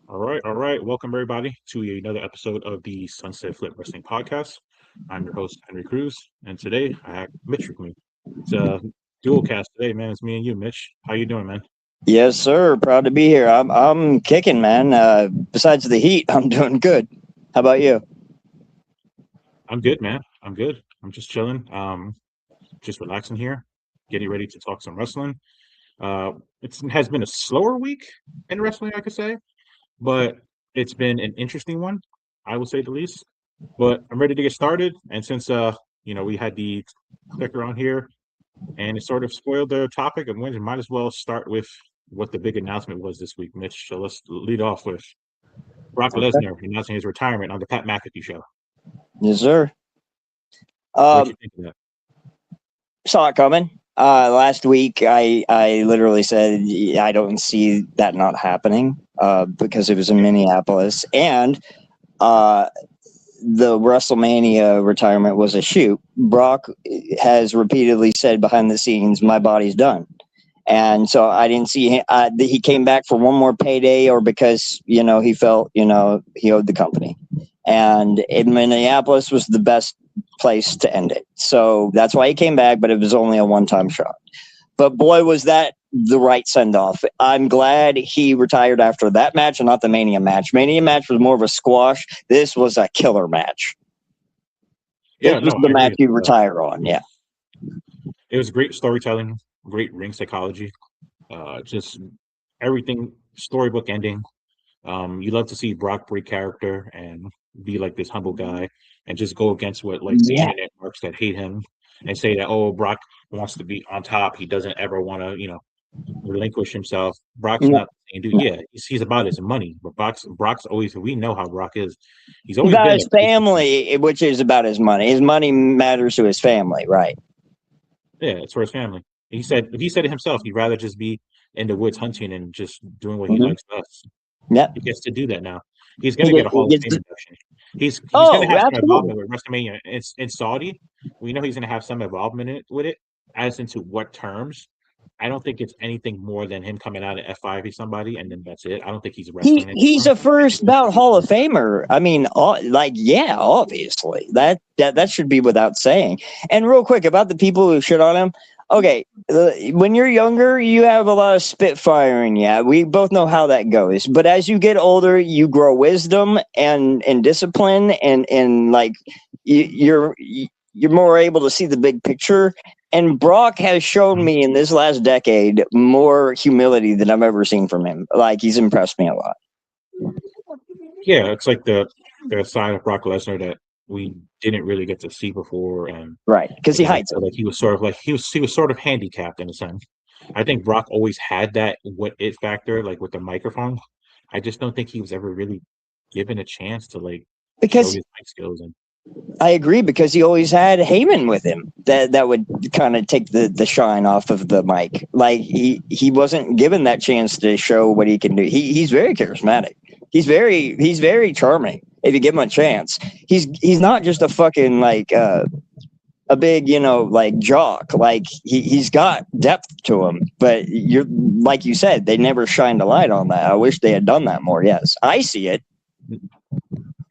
All right. Welcome everybody to another episode of the Sunset Flip Wrestling Podcast. I'm your host Henry Cruz, and today I have Mitch with me. It's a dual cast today, man. It's me and you, Mitch. How you doing, man? Yes, sir. Proud to be here. I'm kicking, man. Besides the heat, I'm doing good. How about you? I'm good, man. I'm good. I'm just chilling. Just relaxing here, getting ready to talk some wrestling. It has been a slower week in wrestling, I could say, but it's been an interesting one, I will say the least. But I'm ready to get started, and since we had the clicker on here and it sort of spoiled the topic of wins. Might as well start with what the big announcement was this week, Mitch. So let's lead off with Brock Okay. Lesnar announcing his retirement on the Pat McAfee show. Yes, sir. What you Um, think of that? Saw it coming. Last week, I literally said I don't see that not happening because it was in Minneapolis, and uh, the WrestleMania retirement was a shoot. Brock has repeatedly said behind the scenes, "My body's done." And so I didn't see him. He came back for one more payday, or because he felt he owed the company. And in Minneapolis was the best place to end it. So that's why he came back, but it was only a one-time shot. But boy, was that the right send-off. I'm glad he retired after that match and not the Mania match. Mania match was more of a squash. This was a killer match. This Yeah, was no, the I match agree. you retire on. Yeah. It was great storytelling, great ring psychology, just everything storybook ending. You love to see Brock break character and be like this humble guy and just go against what like the Yeah. internet marks that hate him and say that, oh, Brock wants to be on top. He doesn't ever want to, relinquish himself. Brock's No, not the same dude. Yeah, he's about his money, but Brock's always, we know how Brock is. He's it's always about been his like this. family, which is about his money. His money matters to his family, right? Yeah, it's for his family. He said it himself. He'd rather just be in the woods hunting and just doing what he Mm-hmm. likes best. Yep. He gets to do that now. He's going He to get gets, a he Hall of gets Fame to, induction. He's going oh, to have some absolutely. involvement with WrestleMania in Saudi. We know he's going to have some involvement with it. As into what terms, I don't think it's anything more than him coming out at F5 he's somebody, and then that's it. I don't think he's wrestling He's anymore. a I think first that's bout just Hall of Famer. I mean, yeah, obviously that should be without saying. And real quick about the people who shit on him. Okay, when you're younger, you have a lot of spitfire in you. We both know how that goes. But as you get older, you grow wisdom and discipline, and like you're more able to see the big picture. And Brock has shown me in this last decade more humility than I've ever seen from him. Like he's impressed me a lot. yeah, it's like the side of Brock Lesnar that we didn't really get to see before, and Right, because he again, I hides feel it. like he was sort of like he was sort of handicapped in a sense. I think Brock always had that what it factor, like with the microphone. I just don't think he was ever really given a chance to like show Because his mic skills. And I agree, because he always had Heyman with him. That would kind of take the shine off of the mic. Like he wasn't given that chance to show what he can do. He's very charismatic. He's very charming. If you give him a chance, he's not just a fucking like a big, like jock. Like he's got depth to him. But you're like you said, they never shined a light on that. I wish they had done that more. Yes, I see it.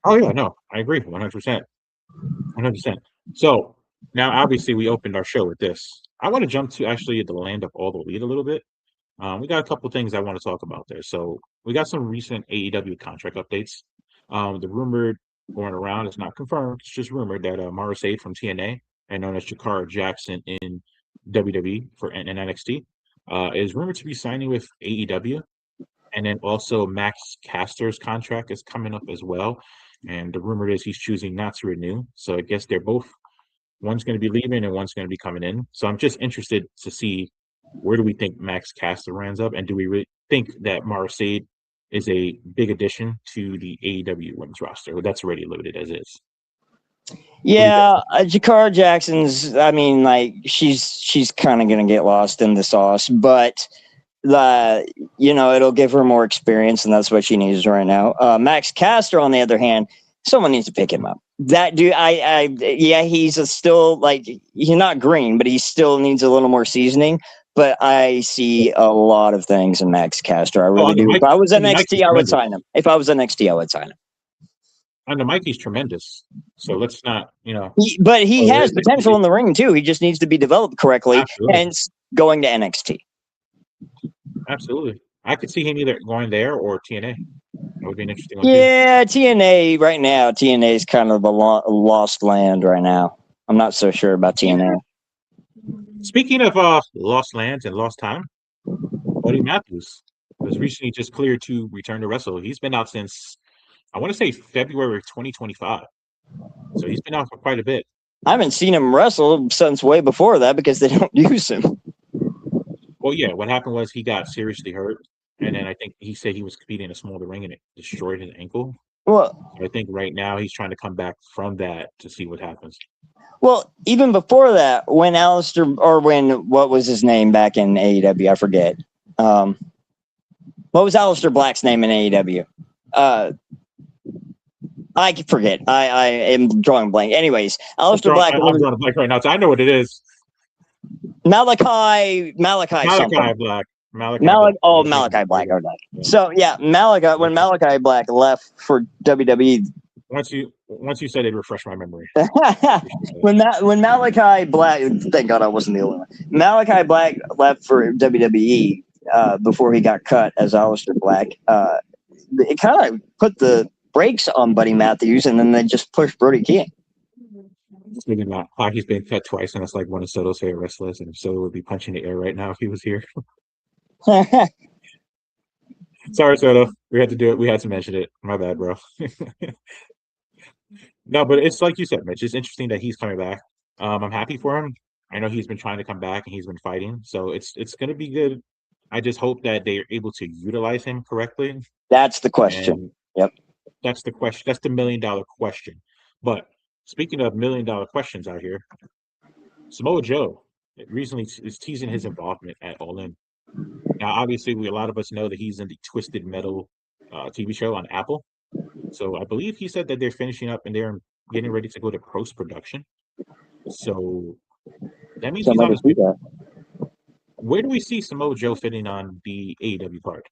oh yeah, no, I agree, 100%, 100%. So now, obviously, we opened our show with this. I want to jump to actually the land of all the elite a little bit. We got a couple things I want to talk about there. So we got some recent AEW contract updates. The rumored going around, it's not confirmed, it's just rumored that Morrissey from TNA and known as Jakara Jackson in WWE for and NXT is rumored to be signing with AEW. And then also Max Caster's contract is coming up as well. And the rumor is he's choosing not to renew. So I guess they're both, one's going to be leaving and one's going to be coming in. So I'm just interested to see, where do we think Max Caster ends up, and do we really think that Marseille is a big addition to the AEW women's roster? That's already loaded as is. What do you guys Yeah, think? Jakara Jackson's. I mean, like she's kind of gonna get lost in the sauce, but the it'll give her more experience, and that's what she needs right now. Max Caster, on the other hand, someone needs to pick him up. That dude, yeah, he's still like he's not green, but he still needs a little more seasoning. but I see a lot of things in Max Caster. I really do. If I was on the mic, NXT, I would sign him. If I was NXT, I would sign him. On the mic, he's tremendous. So let's not, But he has potential in the ring too. He just needs to be developed correctly. Absolutely. Hence, going to NXT. Absolutely. I could see him either going there or TNA. That would be an interesting one. Yeah, TNA right now. TNA is kind of a lost land right now. I'm not so sure about TNA. Speaking of lost lands and lost time, Buddy Matthews was recently just cleared to return to wrestle. He's been out since, I want to say, February 2025. So he's been out for quite a bit. I haven't seen him wrestle since way before that because they don't use him. Well, yeah, what happened was he got seriously hurt. And then I think he said he was competing in a smaller ring and it destroyed his ankle. Well, so I think right now he's trying to come back from that to see what happens. Well, even before that, when what was his name back in AEW? I forget. What was Aleister Black's name in AEW? I forget. I am drawing blank. Anyways, Aleister Black. I'm drawing a blank right now, so I know what it is. Malachi Black. Malachi Black. Okay. So yeah, when Malachi Black left for WWE. Once you said it, refreshed my memory. when Malachi Black, thank God I wasn't the only one. Malachi Black left for WWE before he got cut as Aleister Black. It kind of put the brakes on Buddy Matthews, and then they just pushed Brody King. Speaking about hockey's been cut twice, and it's like one of Soto's favorite wrestlers, and Soto would be punching the air right now if he was here. Sorry, Soto. We had to do it. We had to mention it. My bad, bro. No, but it's like you said, Mitch. It's interesting that he's coming back. I'm happy for him. I know he's been trying to come back and he's been fighting, so it's going to be good. I just hope that they're able to utilize him correctly. That's the question. Yep. That's the question. That's the $1 million question. But speaking of $1 million questions out here, Samoa Joe recently is teasing his involvement at All In. Now, obviously, a lot of us know that he's in the Twisted Metal TV show on Apple. So I believe he said that they're finishing up and they're getting ready to go to post-production. So that means he's on his way. Where do we see Samoa Joe fitting on the AEW card?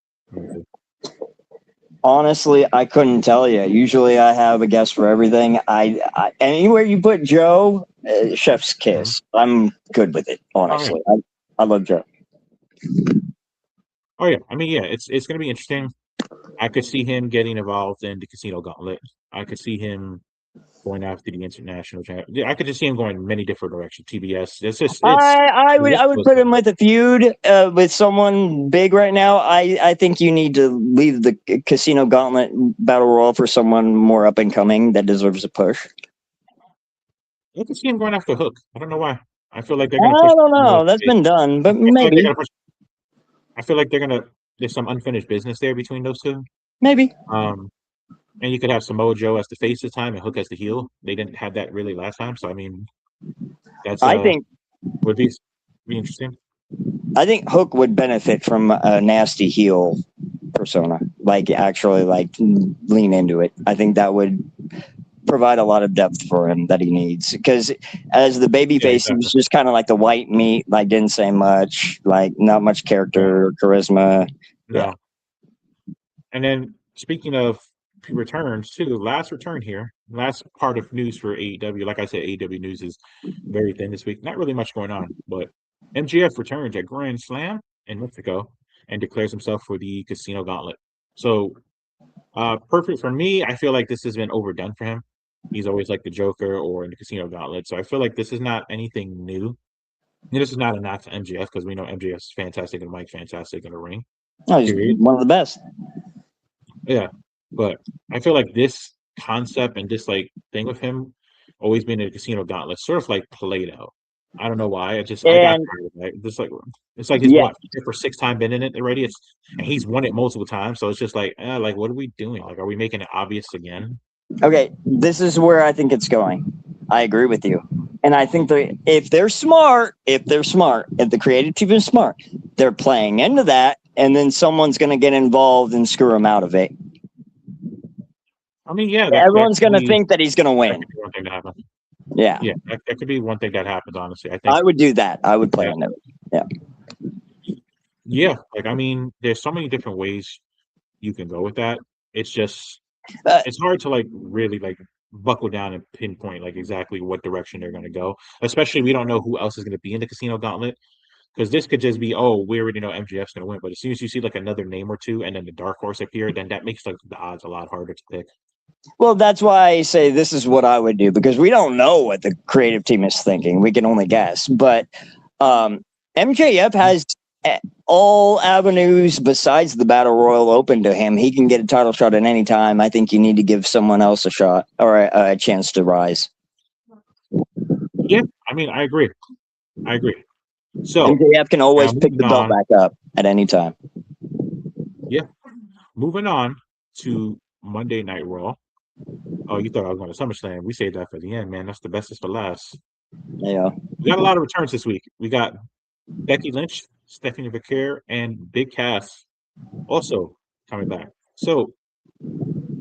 Honestly, I couldn't tell you. Usually I have a guess for everything. I anywhere you put Joe, chef's kiss. Mm-hmm. I'm good with it, honestly. Oh, yeah. I love Joe. Oh, yeah. I mean, yeah, it's going to be interesting. I could see him getting involved in the Casino Gauntlet. I could see him going after the international champion. I could just see him going in many different directions. TBS. I would put him with a feud with someone big right now. I think you need to leave the Casino Gauntlet battle royal for someone more up and coming that deserves a push. I could see him going after Hook. I don't know why. I feel like they're going to push. I don't know. That's been done, but maybe. I feel like there's some unfinished business there between those two. Maybe. And you could have Samoa Joe as the face this time and Hook as the heel. They didn't have that really last time, so I mean, I think would be interesting. I think Hook would benefit from a nasty heel persona, actually lean into it. I think that would provide a lot of depth for him that he needs, because as the babyface, he was just kind of like the white meat, didn't say much, not much character or charisma. No. Yeah. And then speaking of returns too, last part of news for AEW. Like I said, AEW news is very thin this week. Not really much going on, but MJF returns at Grand Slam in Mexico and declares himself for the Casino Gauntlet. So perfect for me. I feel like this has been overdone for him. He's always like the Joker or in the Casino Gauntlet. So I feel like this is not anything new. And this is not a knock to MJF, because we know MJF's fantastic in the mic, fantastic in the ring. Oh, he's one of the best. Yeah. But I feel like this concept and this thing with him always been in a Casino Gauntlet, sort of played out. I don't know why. I got tired of it. It's like his for 6th time been in it already. And he's won it multiple times. So it's just what are we doing? Are we making it obvious again? Okay, this is where I think it's going. I agree with you. And I think if they're smart, if the creative team is smart, they're playing into that, and then someone's going to get involved and screw him out of it. I mean, yeah. Everyone's going to think that he's going to win. That could be one thing to happen. Yeah. Yeah, that could be one thing that happens, honestly. I think I would do that. I would play into it. Yeah. Yeah, like I mean, there's so many different ways you can go with that. It's just Uh, it's hard to like really like buckle down and pinpoint like exactly what direction they're going to go. Especially we don't know who else is going to be in the casino gauntlet because this could just be oh we already know MJF's going to win, but as soon as you see like another name or two and then the dark horse appear, then that makes like the odds a lot harder to pick. well, that's why I say this is what I would do because we don't know what the creative team is thinking. We can only guess. But um, MJF has all avenues besides the Battle Royal open to him. He can get a title shot at any time. I think you need to give someone else a shot or a chance to rise. Yeah, I mean I agree. I agree. So MJF can now always pick moving the belt on. back up at any time. Yeah, moving on to Monday Night Raw. Oh, you thought I was going to SummerSlam? We saved that for the end, man. That's the best is for last. Yeah. We got a lot of returns this week. We got Becky Lynch, Stephanie McCare, and Big Cass also coming back. So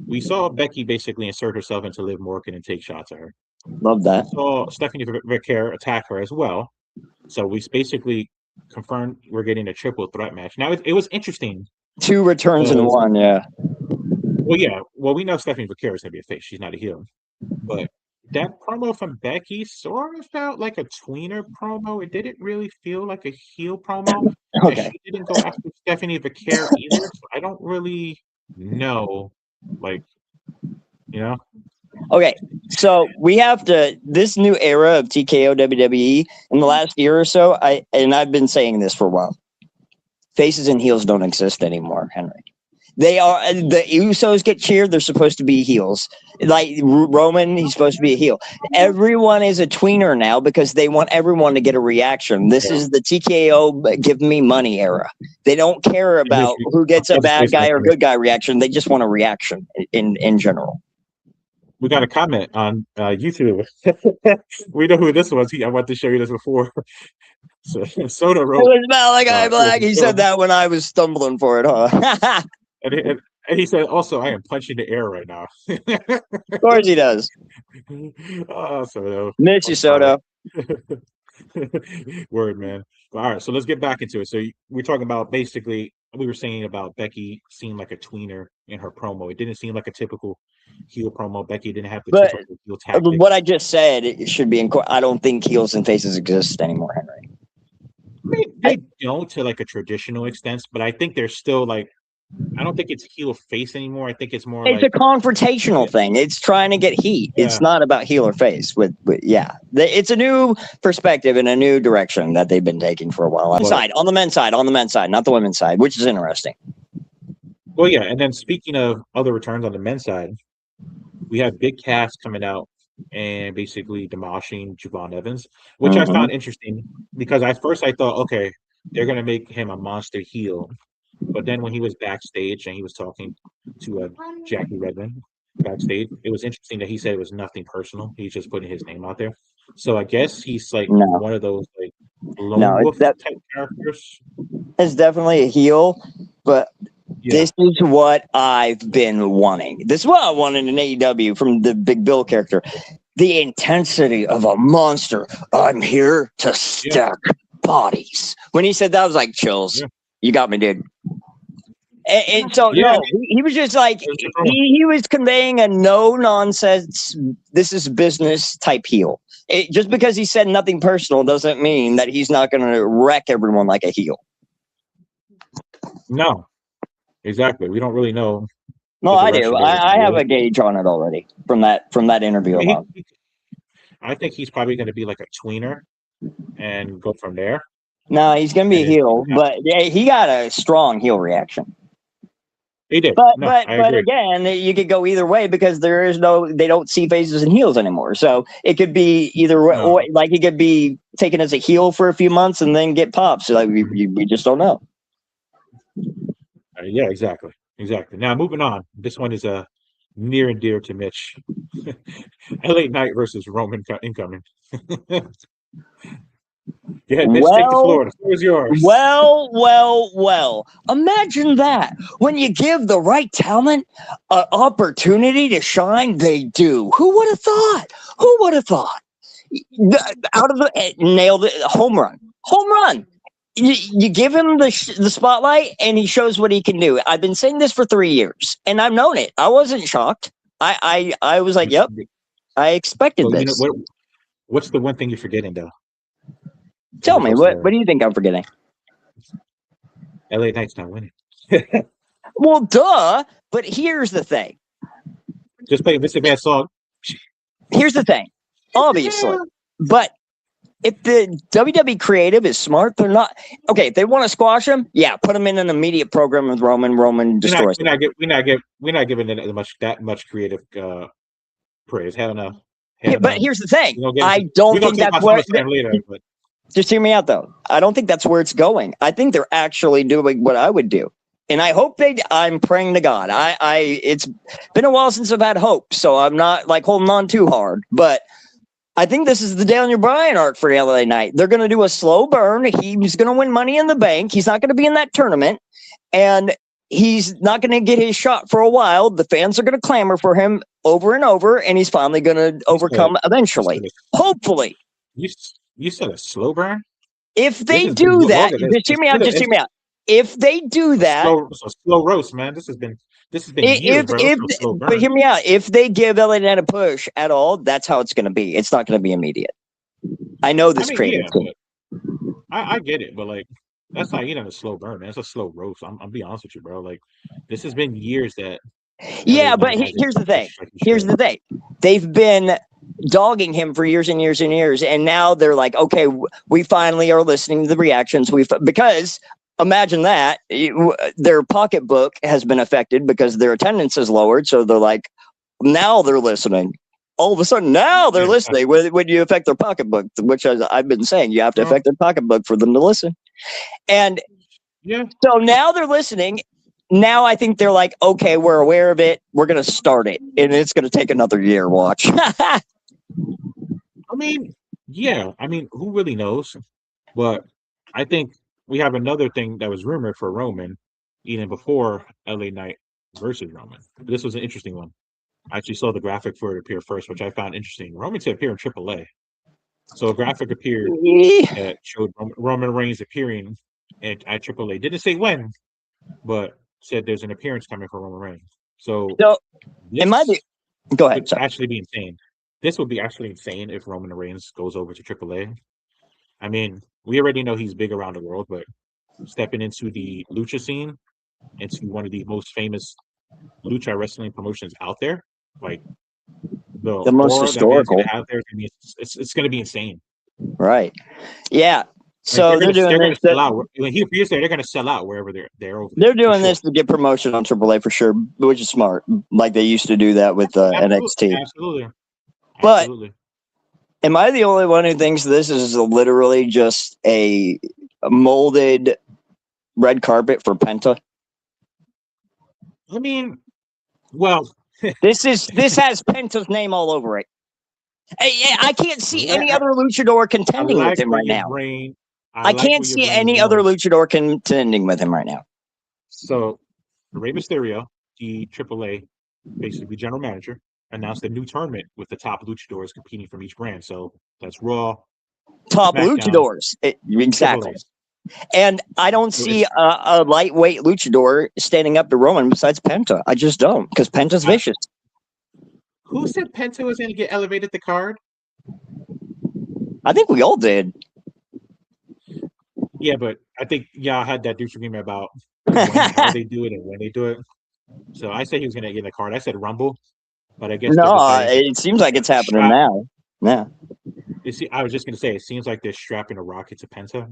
we saw Becky basically insert herself into Liv Morgan and take shots at her. Love We that. saw Stephanie McCare attack her as well. So we basically confirmed we're getting a triple threat match. Now it was interesting 2 returns in because, one. Yeah. well, yeah, well we know Stephanie McCare is gonna be a face. She's not a heel, but that promo from Becky sort of felt like a tweener promo. It didn't really feel like a heel promo, and Okay. she didn't go after Stephanie McCare either. So I don't really know, like you know, Okay, so we have to this new era of TKO WWE in the last year or so. I've been saying this for a while. Faces and heels don't exist anymore, Henry. They are the Usos get cheered. They're supposed to be heels. Like Roman, he's supposed to be a heel. Everyone is a tweener now because they want everyone to get a reaction. This yeah. is the TKO give me money era. They don't care And about who I'm gets a about to say bad guy or something. good guy reaction. They just want a reaction in general. We got a comment on YouTube. We know who this was. I wanted to show you this before. So Soda It wrote, was Malachi Black. He said and that when I was stumbling for it, huh? he said, also, I am punching the air right now. Of course he does. Oh, Soda, Miss I'm you, sorry. Soto. Word, man. All right, so let's get back into it. So we're talking about basically we were saying about Becky seemed like a tweener in her promo. It didn't seem like a typical heel promo. Becky didn't have the But typical heel what tactics. I just said it should be in. I don't think heels and faces exist anymore, Henry. I mean, they don't to like a traditional extent, but I think they're still like I don't think it's heel face anymore. I think it's more It's a like confrontational thing. It's trying to get heat. yeah, It's not about heel or face. Yeah, it's a new perspective and a new direction that they've been taking for a while. but On the men's side, not the women's side, which is interesting. well, yeah. And then speaking of other returns on the men's side, we have Big Cass coming out and basically demolishing Javon Evans, which I Mm-hmm. found interesting because at first I thought, okay, they're gonna make him a monster heel, but then when he was backstage and he was talking to Jackie Redmond backstage, it was interesting that he said it was nothing personal. He's just putting his name out there. So I guess he's like No, one of those like lone no, wolf type characters. it's definitely a heel, but Yeah, this is what I've been wanting. This is what I wanted in AEW from the Big Bill character. The intensity of a monster. I'm here to yeah, stack bodies. When he said that, I was like, chills. yeah, You got me, dude. And so, yeah. I no, mean, he was just like, it was a good promo. he was conveying a no nonsense, this is business type heel. Just because he said nothing personal doesn't mean that he's not going to wreck everyone like a heel. No, exactly. We don't really know No, the I do. direction they're going to I go have with. a gauge on it already from that I interview mean, alone. I think he's probably going to be like a tweener and go from there. No, he's going to be And a then heel, but yeah, he got a strong heel reaction. he did. No, I But agree. again, you could go either way because they don't see faces and heels anymore. So it could be either way. No. Or, like he could be taken as a heel for a few months and then get popped. So like we just don't know. Yeah, exactly. Exactly. Now, moving on. This one is near and dear to Mitch. LA Knight versus Roman incoming. Yeah, Mitch, take the Well, floor. The floor is yours. well. Imagine that. When you give the right talent an opportunity to shine, they do. Who would have thought? Who would have thought? Out of the nailed it, home run. Home run. you give him the spotlight, and he shows what he can do. I've been saying this for 3 years, and I've known it. I wasn't shocked. I was like, yep, I expected Well, this. What's the one thing you're forgetting though? Tell me, what do you think I'm forgetting? LA Knight's not winning. Well, duh. But here's the thing. Just play Mr. Bad song. Here's the thing. Obviously, but if the WWE creative is smart, they're not okay. If they want to squash him, yeah, put him in an immediate program with Roman. Roman destroys. We're not giving it that much creative praise. Hell no. But here's the thing. I don't think that's where. Just hear me out, though. I don't think that's where it's going. I think they're actually doing what I would do, and I hope they. I'm praying to God. It's been a while since I've had hope, so I'm not like holding on too hard. But I think this is the Daniel Bryan arc for LA Knight. They're going to do a slow burn. He's going to win Money in the Bank. He's not going to be in that tournament, and he's not going to get his shot for a while. The fans are going to clamor for him over and over, and he's finally going to overcome eventually. Hopefully. You said a slow burn? If they do that, just hear me out. Just hear me out. If they do that, slow roast, man. This has been years, bro. But hear me out. If they give LA Knight a push at all, that's how it's going to be. It's not going to be immediate. I know this creative team. I get it, but like that's not even a slow burn, man. It's a slow roast. I'm be honest with you, bro. Like this has been years that. Yeah, but here's the thing. Here's the thing. They've been dogging him for years and years and years, and now they're like, okay, we finally are listening to the reactions. Because imagine that their pocketbook has been affected because their attendance is lowered. So they're like, now they're listening. All of a sudden, now they're listening. When you affect their pocketbook, which I've been saying, you have to affect their pocketbook for them to listen. And so now they're listening. Now I think they're like, okay, we're aware of it. We're going to start it. And it's going to take another year. Watch. I mean, who really knows? But I think we have another thing that was rumored for Roman even before LA Knight versus Roman. This was an interesting one. I actually saw the graphic for it appear first, which I found interesting. Roman to appear in AAA. So a graphic appeared that showed Roman Reigns appearing at AAA. Didn't say when, but said there's an appearance coming for Roman Reigns. So go ahead. Sorry. Actually be insane. This would be actually insane if Roman Reigns goes over to AAA. I mean, we already know he's big around the world, but stepping into the lucha scene, into one of the most famous lucha wrestling promotions out there, like the most historical out there, it's going to be insane. Right. Yeah. So they're doing this. When he appears there, they're going to sell out wherever they're over. They're doing this to get promotion on AAA for sure, which is smart. Like they used to do that with NXT. Absolutely. But am I the only one who thinks this is literally just a molded red carpet for Penta? I mean, well, this has Penta's name all over it. I can't see any other luchador contending with him right now. I can't see any other luchador contending with him right now. So, Rey Mysterio, the AAA, basically general manager, announced a new tournament with the top luchadors competing from each brand. So that's Raw. Top luchadors, exactly. And I don't see a lightweight luchador standing up to Roman besides Penta. I just don't, because Penta's vicious. Who said Penta was going to get elevated the card? I think we all did. Yeah, but I think y'all had that disagreement about how they do it and when they do it. So I said he was going to get in the card. I said Rumble, but I guess it seems like it's happening now. Yeah. I was just going to say, it seems like they're strapping a rocket to Penta.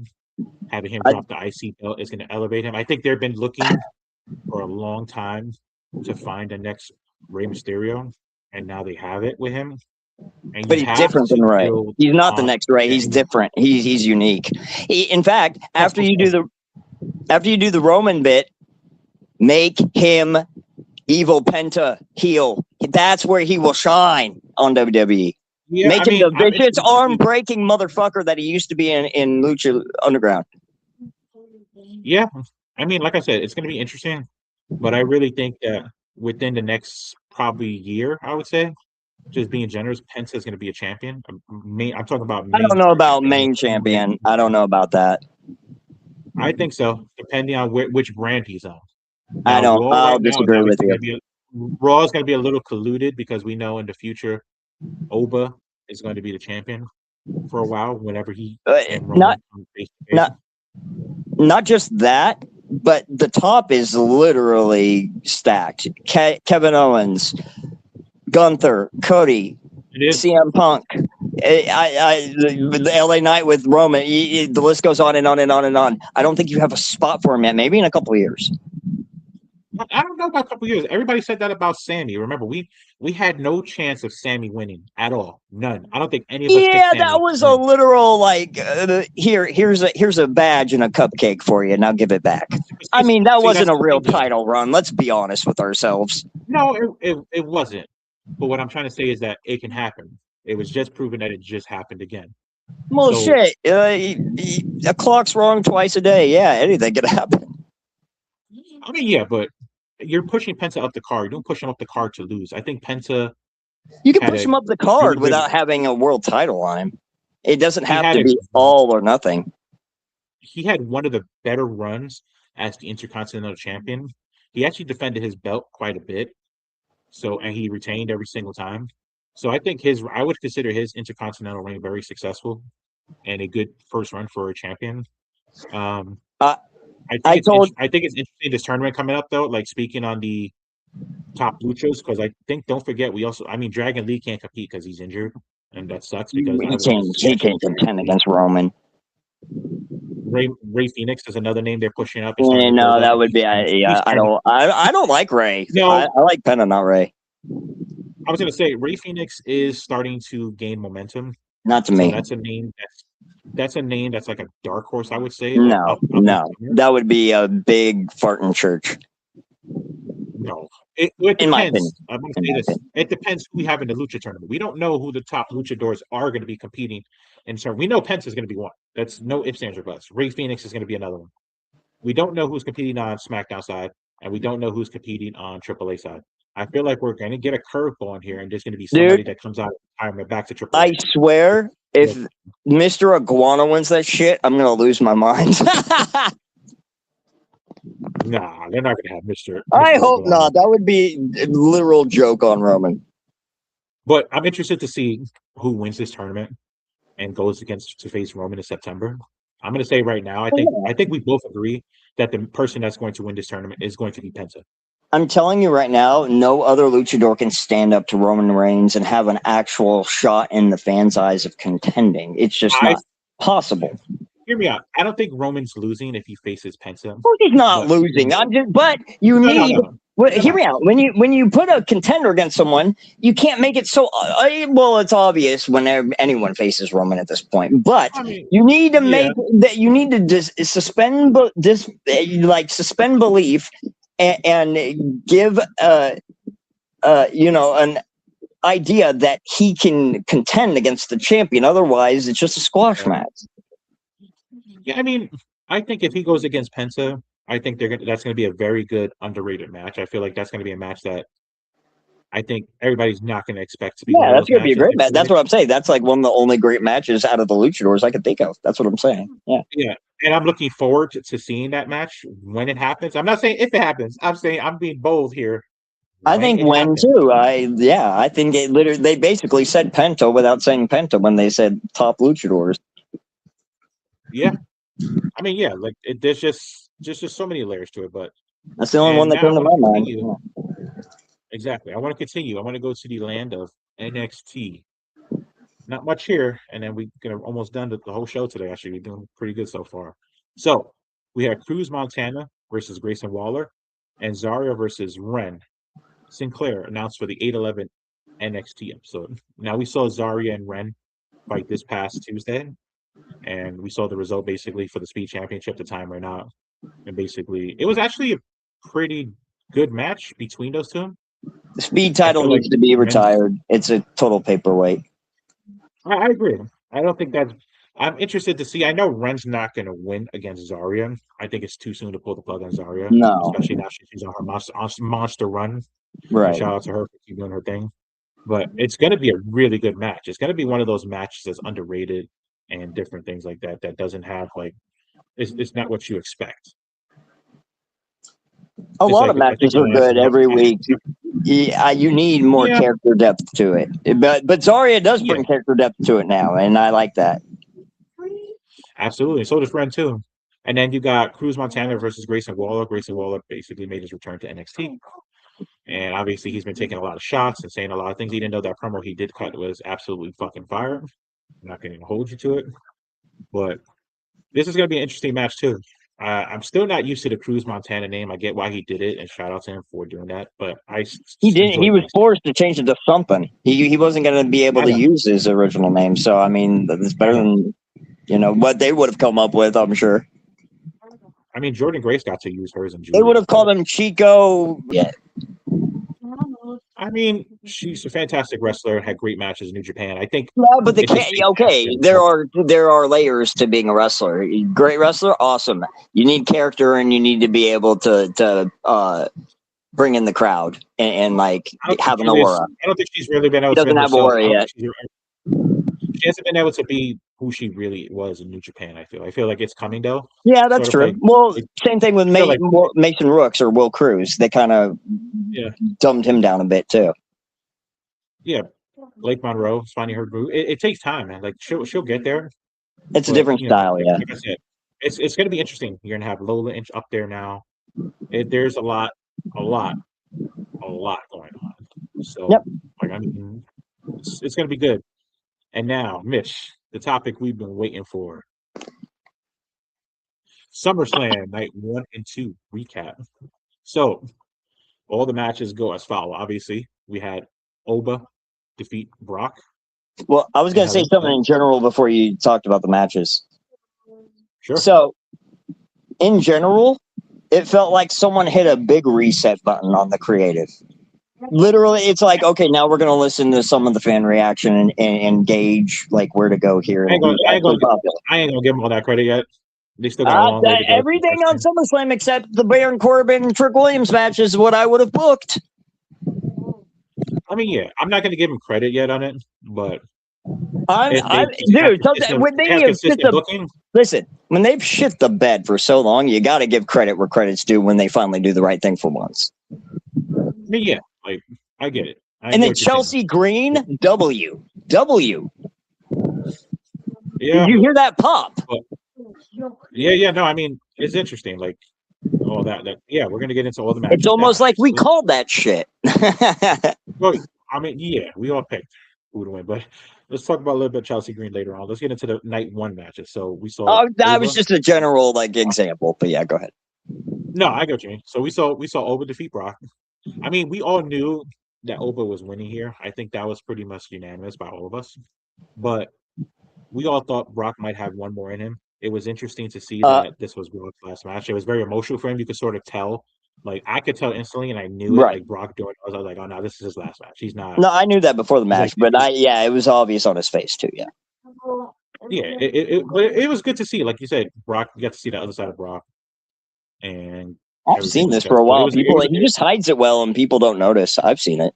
Having him drop the IC belt is going to elevate him. I think they've been looking for a long time to find the next Rey Mysterio, and now they have it with him. But he's different than Rey. He's not the next Rey. He's different. He's unique. In fact, after you do the Roman bit, make him evil Penta heel. That's where he will shine on WWE. Yeah, make him the vicious arm-breaking motherfucker that he used to be in Lucha Underground. Yeah. I mean, like I said, it's going to be interesting. But I really think that within the next probably year, I would say, just being generous, Penta is going to be a champion. I'm talking about I don't know about main champion. I don't know about that. I think so, depending on which brand he's on. I Now, don't. Raw I'll right now is disagree with obviously you. going to be Raw is going to be a little colluded because we know in the future Oba is going to be the champion for a while whenever he and Not Roman come face to face. not not just that, but the top is literally stacked. Kevin Owens, Gunther, Cody, It is. CM Punk, the LA Knight with Roman. The list goes on and on and on and on. I don't think you have a spot for him yet. Maybe in a couple of years. I don't know about a couple years. Everybody said that about Sammy. Remember, we had no chance of Sammy winning at all. None. I don't think any of us picked Yeah, that Sammy was to a win. literal like here's a badge and a cupcake for you. Now give it back. I mean, that See, wasn't that's a the real thing, though. title run. Let's be honest with ourselves. No, it wasn't. But what I'm trying to say is that it can happen. It was just proven that it just happened again. Well, So, shit. A clock's wrong twice a day. Yeah, anything could happen. I mean, yeah, but you're pushing Penta up the card. You don't push him up the card to lose. I think Penta You can had push a him up the really card good. without having a world title on him. It doesn't He have had to a be all or nothing. he had one of the better runs as the Intercontinental Champion. He actually defended his belt quite a bit. So and he retained every single time. So I would consider his Intercontinental reign very successful and a good first run for a champion. Um, Uh, I told I think it's interesting this tournament coming up though. Like speaking on the top luchas, because I think don't forget I mean Dragon Lee can't compete because he's injured, and that sucks because otherwise he can't contend against Roman. Ray Phoenix is another name they're pushing up and starting Yeah, to build no, up. that would be. He's starting to I don't like Ray. no. I like Penta, not Ray. I was gonna say Ray Phoenix is starting to gain momentum. Not to So me. that's a name that's like a dark horse, I would say, like No, up and no, coming. that would be a big fart in church, No, it in my opinion. depends. I'm gonna In say my this. opinion. It depends who we have in the lucha tournament. We don't know who the top luchadors are going to be competing in turn. We know Pence is going to be one. That's no ifs, ands, or buts. Ray Phoenix is going to be another one. We don't know who's competing on SmackDown side, and we don't know who's competing on AAA side. I feel like we're going to get a curveball in here, and there's going to be somebody Dude, that comes out of retirement back to I AAA. swear, if Mr. Iguana wins that shit, I'm gonna lose my mind. Nah, they're not going to have I Mr. hope Iguana. not. That would be a literal joke on Roman. But I'm interested to see who wins this tournament and goes against to face Roman in September. I'm going to say right now, I think we both agree that the person that's going to win this tournament is going to be Penta. I'm telling you right now, no other luchador can stand up to Roman Reigns and have an actual shot in the fans' eyes of contending. It's just I not possible. Hear me out. I don't think Roman's losing if he faces Penta, Well, he's not but losing. But you no, no, need. no, no. They're Hear not. me out. When you put a contender against someone, you can't make it so. Well, it's obvious whenever anyone faces Roman at this point. But I mean, you need to yeah, make that. You need to suspend belief and give an idea that he can contend against the champion. Otherwise, it's just a squash yeah. match. Yeah, I mean, I think if he goes against Penta, I think that's going to be a very good underrated match. I feel like that's going to be a match that I think everybody's not going to expect to be one Yeah, of that's those gonna be a matches. great match. That's what I'm saying. That's like one of the only great matches out of the luchadors I could think of. That's what I'm saying. Yeah. Yeah, and I'm looking forward to seeing that match when it happens. I'm not saying if it happens. I'm saying I'm being bold here. I When think it when happens, too. I think it literally they basically said Penta without saying Penta when they said top luchadors. yeah. I mean, yeah, like there's just so many layers to it. But That's the only one and that now I came to want to my mind. continue. Yeah. Exactly. I want to continue. I want to go to the land of NXT. Not much here, and then we're gonna almost done the whole show today. Actually, we're doing pretty good so far. So we have Cruz Montana versus Grayson Waller, and Zaria versus Ren Sinclair announced for the 8/11 NXT episode. Now we saw Zaria and Ren fight this past Tuesday, and we saw the result basically for the Speed Championship. The time right now, and basically it was actually a pretty good match between those two. The speed I title feel like needs to be Ren's. retired. It's a total paperweight. I agree. I don't think that's. I'm interested to see. I know Ren's not going to win against Zarya. I think it's too soon to pull the plug on Zarya, No. especially now she's on her monster run. And Right. shout out to her for keep doing her thing. But it's going to be a really good match. It's going to be one of those matches that's underrated and different things like that. That doesn't have like it's not what you expect. A Just lot like of I think matches the are last good Raw every match. week. Yeah, you need more Yeah, character depth to it. But Zarya does yeah, bring character depth to it now, and I like that. absolutely. So does Ren too. And then you got Cruz Montana versus Grayson Waller. Grayson Waller basically made his return to NXT. And obviously he's been taking a lot of shots and saying a lot of things. Even though that promo he did cut was absolutely fucking fire. I'm not going to hold you to it. But this is going to be an interesting match too. I'm still not used to the Cruz Montana name. I get why he did it, and shout out to him for doing that. But I He didn't. enjoy He was Grayson. forced to change it to something. He wasn't going to be able I to know. use his original name. So I mean, it's I better know. than what they would have come up with. I'm sure I mean, Jordan Grace got to use hers in they would Julia, have called but him Chico. Yeah, I mean, she's a fantastic wrestler. Had great matches in New Japan. I think yeah, but they it can't. just takes Okay, casting. there are layers to being a wrestler. Great wrestler, awesome. You need character, and you need to be able to bring in the crowd and like I don't think have an she is. aura. I don't think she's really been He able to been doesn't have herself. aura I don't yet. think she hasn't been able to be who she really was in New Japan. I feel like it's coming though. Yeah, that's Sort of true. Well, like same thing with I feel like Mason Rooks or Will Cruz. They kind of yeah, dumbed him down a bit too. yeah. Lake Monroe is finding her groove. It takes time, man. Like she'll get there, It's a but different style, yeah. like I said, it's going to be interesting. You're going to have Lola Inch up there now. There's a lot, a lot going on. Yep. So like I mean, it's going to be good. And now, Mitch, the topic we've been waiting for. SummerSlam night 1 and 2 recap. So all the matches go as follow. Obviously, we had Oba defeat Brock Well, I was in going to Hell in say a something Cell. in general before you talked about the matches. Sure. So, in general, it felt like someone hit a big reset button on the creative. Literally, it's like, okay, now we're going to listen to some of the fan reaction and gauge like where to go here I and ain't gonna, who's I ain't actually gonna, popular. I ain't gonna give them all that credit yet. They still got a long way to go. Everything on SummerSlam except the Baron Corbin and Trick Williams match is what I would have booked. I mean, yeah, I'm not gonna give them credit yet on it, but Dude, when they have consistent booking. listen, when they've shit the bed for so long, you got to give credit where credit's due when they finally do the right thing for once. I mean, yeah, like I get it. And then Chelsea Green, W. Yeah, Did you hear that pop? but, yeah. No, I mean, it's interesting. Like all that. Yeah, we're gonna get into all the matches. It's almost now, like we called that shit. Well, I mean, yeah, we all picked who to win, but let's talk about a little bit of Chelsea Green later on. Let's get into the night 1 matches. So we saw That was Oba. just a general example, but yeah, go ahead. No, I get what you mean. So we saw Oba defeat Brock. I mean, we all knew that Oba was winning here. I think that was pretty much unanimous by all of us. But we all thought Brock might have one more in him. It was interesting to see that this was Brock's last match. It was very emotional for him. You could sort of tell. Like I could tell instantly, and I knew it. Right. Like Brock doing, I was like, "Oh no, this is his last match. He's not." No, I knew that before the match, like, but it was obvious on his face too. Yeah. Yeah, but it was good to see. Like you said, Brock. You got to see the other side of Brock, and I've seen this for a while. He just hides it well, and people don't notice. I've seen it.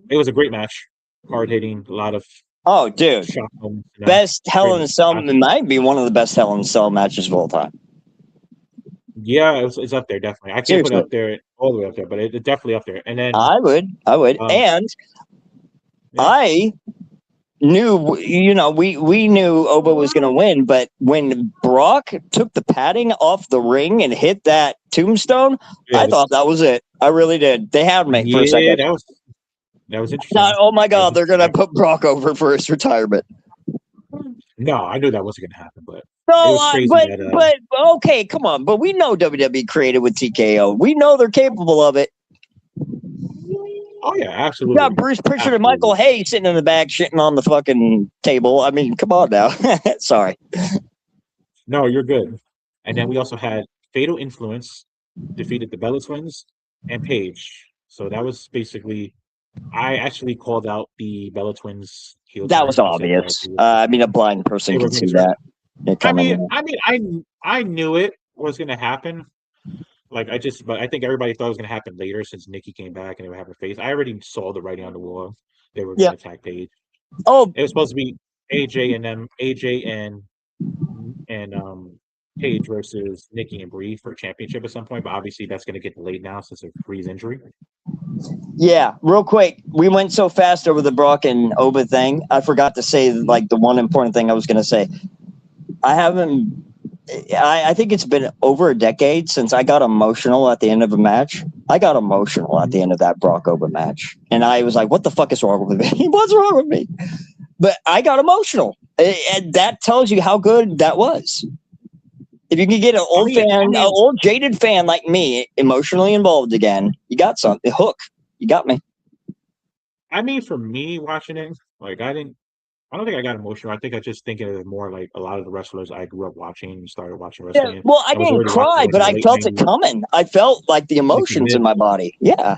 It was a great match, hard hitting, a lot of. Oh, dude, best Hell in a Cell. It might be one of the best Hell in a Cell matches of all time. Yeah, it's up there definitely. I can't put it up there all the way up there, but it's definitely up there. And then I would, and yeah. I knew, we knew Oba was going to win, but when Brock took the padding off the ring and hit that tombstone, I thought that was it. I really did. They had me for a second. That was interesting. Oh my God, they're going to put Brock over for his retirement. No, I knew that wasn't going to happen, but no, but okay, come on. But we know WWE created with TKO. We know they're capable of it. Oh yeah, absolutely. You got Bruce Pritchard and Michael Hayes sitting in the back shitting on the fucking table. I mean, come on now. Sorry. No, you're good. And then we also had Fatal Influence defeated the Bella Twins and Paige. So that was basically, I actually called out the Bella Twins heel. That was obvious. I mean, a blind person can see that. I knew it was going to happen. But I think everybody thought it was going to happen later since Nikki came back and they would have her face. I already saw the writing on the wall. They were going to attack Paige. Oh, it was supposed to be AJ and Paige versus Nikki and Brie for a championship at some point, but obviously that's going to get delayed now since of Brie's injury. Yeah, real quick, we went so fast over the Brock and Oba thing. I forgot to say like the one important thing I was going to say. I think it's been over a decade since I got emotional at the end of a match. I got emotional at the end of that Brock Oba match, and I was like, "What the fuck is wrong with me? What's wrong with me?" But I got emotional, and that tells you how good that was. If you can get an old an old jaded fan like me emotionally involved again, you got something. Hook, you got me. I mean, for me watching it, like I don't think I got emotional. I think I just think of it more like a lot of the wrestlers I grew up watching and started watching wrestling. Yeah, well, I didn't cry, but I felt it coming. I felt like the emotions in my body. Yeah.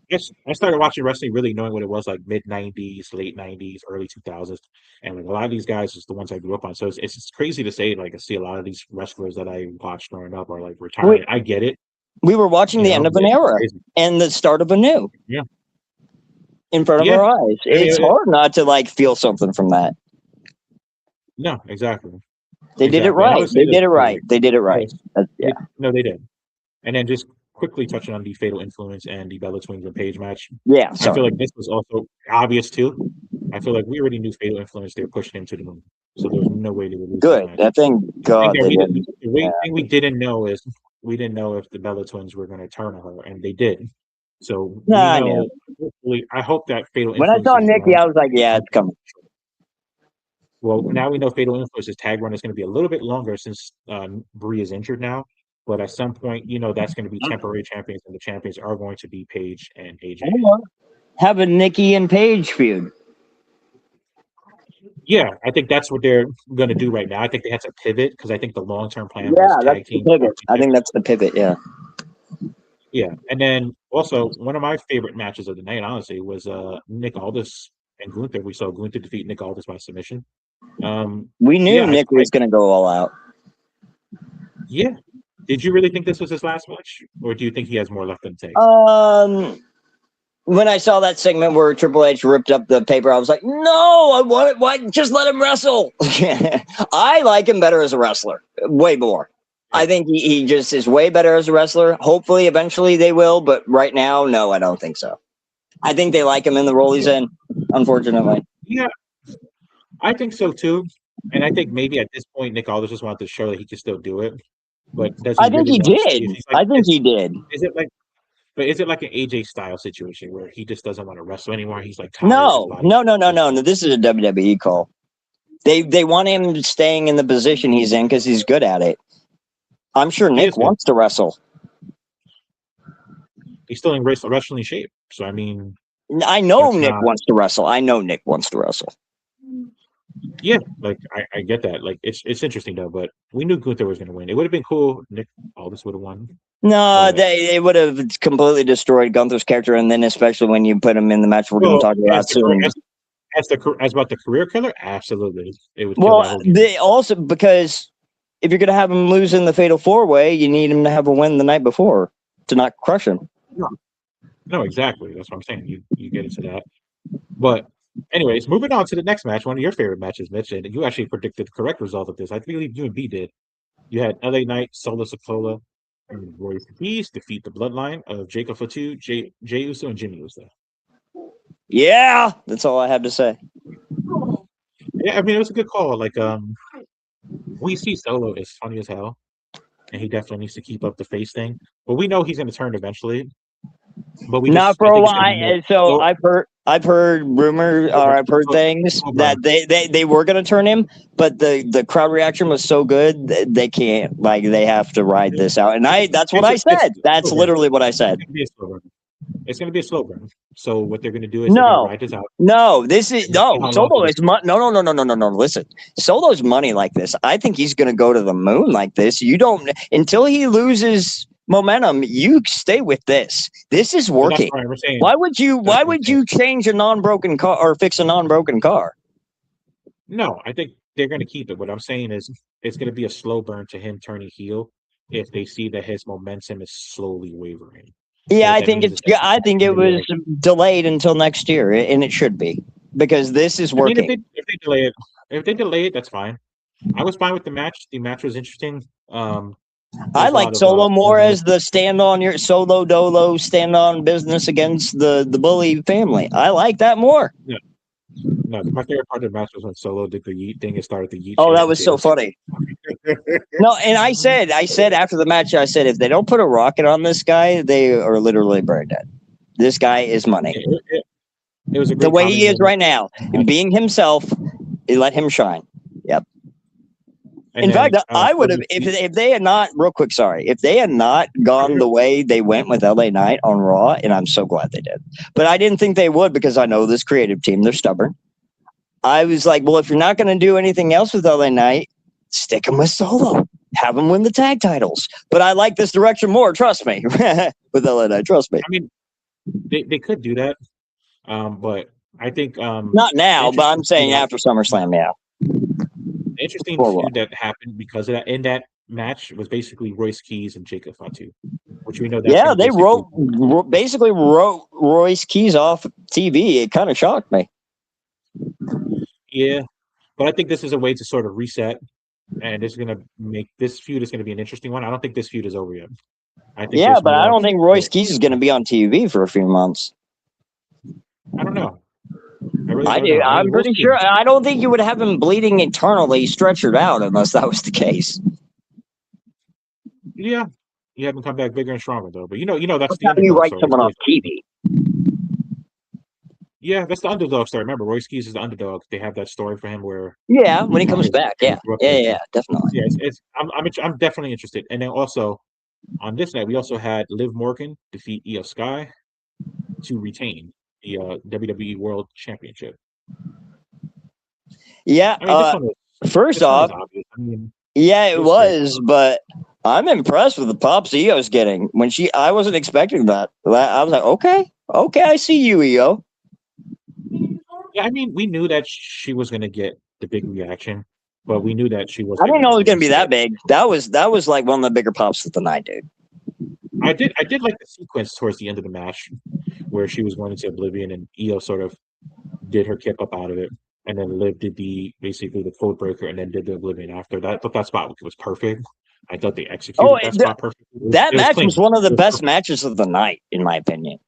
Yes, I started watching wrestling really knowing what it was like mid '90s, late '90s, early 2000s, and like a lot of these guys is the ones I grew up on. So it's crazy to say like I see a lot of these wrestlers that I watched growing up are like retiring. I get it. We were watching the end of an era and the start of a new. Yeah. In front of our eyes. It's hard not to like feel something from that. No, exactly. They did it right. They did it right. They did it right. Yeah. No, they did. And then just quickly touching on the Fatal Influence and the Bella Twins and Page match. Yeah, I feel like this was also obvious too. I feel like we already knew Fatal Influence. They were pushing him to the moon, so there's no way they would lose. Good. I think God. The thing we didn't know is we didn't know if the Bella Twins were going to turn on her, and they did. So I hope that Fatal. When I saw Nikki, I was like, "Yeah, it's coming." Well, now we know Fatal Influence's tag run is going to be a little bit longer since Brie is injured now. But at some point, that's going to be temporary champions, and the champions are going to be Paige and AJ. Have a Nikki and Paige feud. Yeah, I think that's what they're going to do right now. I think they had to pivot because I think the long-term plan was tag team. Pivot. I think that's the pivot. Yeah. Yeah, and then also one of my favorite matches of the night, honestly, was Nick Aldis and Gunther. We saw Gunther defeat Nick Aldis by submission. We knew Nick was going to go all out. Yeah. Did you really think this was his last match, or do you think he has more left in the tank? When I saw that segment where Triple H ripped up the paper, I was like, "No, I want it. Why? Just let him wrestle." I like him better as a wrestler, way more. I think he just is way better as a wrestler. Hopefully, eventually they will, but right now, no, I don't think so. I think they like him in the role he's in, unfortunately. Yeah, I think so too. And I think maybe at this point, Nick Aldis just wanted to show that he can still do it. But I think he did. I think he did. Is it like an AJ style situation where he just doesn't want to wrestle anymore? He's like, no. This is a WWE call. They want him staying in the position he's in because he's good at it. I'm sure Nick wants to wrestle. He's still in wrestling shape. So I mean, I know Nick wants to wrestle. I know Nick wants to wrestle. Yeah, like I get that. Like it's interesting though, but we knew Gunther was going to win. It would have been cool. Nick Aldis would have won. No, they would have completely destroyed Gunther's character, and then especially when you put him in the match we're going to talk about soon. As about the career killer, absolutely, it would. They also because if you're going to have him lose in the Fatal 4-Way, you need him to have a win the night before to not crush him. No, exactly. That's what I'm saying. You get into that, but. Anyways, moving on to the next match, one of your favorite matches, Mitch, and you actually predicted the correct result of this. I believe you and B did. You had LA Knight, Solo Sikoa, and Royce Peace defeat the bloodline of Jacob Fatu, Jey Uso, and Jimmy Uso. Yeah, that's all I have to say. Yeah, I mean, it was a good call. Like, we see Solo is funny as hell, and he definitely needs to keep up the face thing. But we know he's going to turn eventually. But not for a while. So I've heard rumors or I've heard things that they were going to turn him, but the crowd reaction was so good that they can't. Like they have to ride this out, and that's what I said. That's literally what I said. It's going to be a slow burn. So what they're going to do is ride this out. No, this is Solo is no. Listen, Solo's money like this. I think he's going to go to the moon like this. You don't until he loses momentum. You stay with this. This is working. Why would you change a non-broken car or fix a non-broken car? No, I think they're going to keep it. What I'm saying is it's going to be a slow burn to him turning heel if they see that his momentum is slowly wavering. Yeah, I think it was delayed until next year, and it should be because this is working. I mean, if they delay it, that's fine. I was fine with the match. The match was interesting. I There's a like lot of Solo more fun. as the stand on your solo dolo stand on business against the bully family. I like that more. Yeah, no, my favorite part of the match was when Solo did the yeet thing and started the yeet Oh, chant that and was so Jeyuso. funny. No, and I said after the match, I said if they don't put a rocket on this guy, they are literally brain dead. This guy is money. It was a The great way he comedy is moment. right now, being himself, let him shine. Yep. And In then fact, I would have Cody- if they had not real quick. Sorry, if they had not gone the way they went with LA Knight on Raw, and I'm so glad they did. But I didn't think they would because I know this creative team; they're stubborn. I was like, well, if you're not going to do anything else with LA Knight, stick him with Solo. Have him win the tag titles. But I like this direction more. Trust me, with LA Knight. Trust me. I mean, they could do that, but I think Not now, but I'm saying feud after SummerSlam. Yeah. interesting For feud that happened because of that in that match was basically Royce Keys and Jacob Fatu, which we know that's Yeah, going to they basically basically wrote Royce Keys off TV. It kind of shocked me. yeah. But I think this is a way to sort of reset, and it's going to make this feud is going to be an interesting one. I don't think this feud is over yet. I think Yeah, there's but I more. don't think Royce Keys is going to be on TV for a few months. I don't know. I really I don't do. know. I mean, I'm we'll pretty see. sure. I don't think you would have him bleeding internally, stretchered out, unless that was the case. Yeah, you have him come back bigger and stronger though. But that's That's the how you underdog write story. It's someone off always TV. Yeah, that's the underdog story. Remember, Royce Keys is the underdog. They have that story for him where Yeah, when he comes back. he Yeah, grew up yeah, there. yeah, definitely. Yeah, I'm definitely interested. And then also on this night, we also had Liv Morgan defeat Io Sky to retain the WWE World Championship. Yeah. I mean, First this one was off, obvious. I mean, yeah, it it was was, but I'm impressed with the pops Io's getting. I wasn't expecting that. I was like, okay, I see you, Io. yeah, I mean, we knew that she was going to get the big reaction, but we knew that she was I going didn't to know it was gonna be reset. that big. That was like one of the bigger pops of the night, dude. I did like the sequence towards the end of the match where she was going into Oblivion and Io sort of did her kick up out of it, and then Liv did basically the code breaker and then did the Oblivion after that. I thought that spot was perfect. I thought they executed that spot perfectly. That It was match clean. was one of the It was best perfect. matches of the night, in my opinion.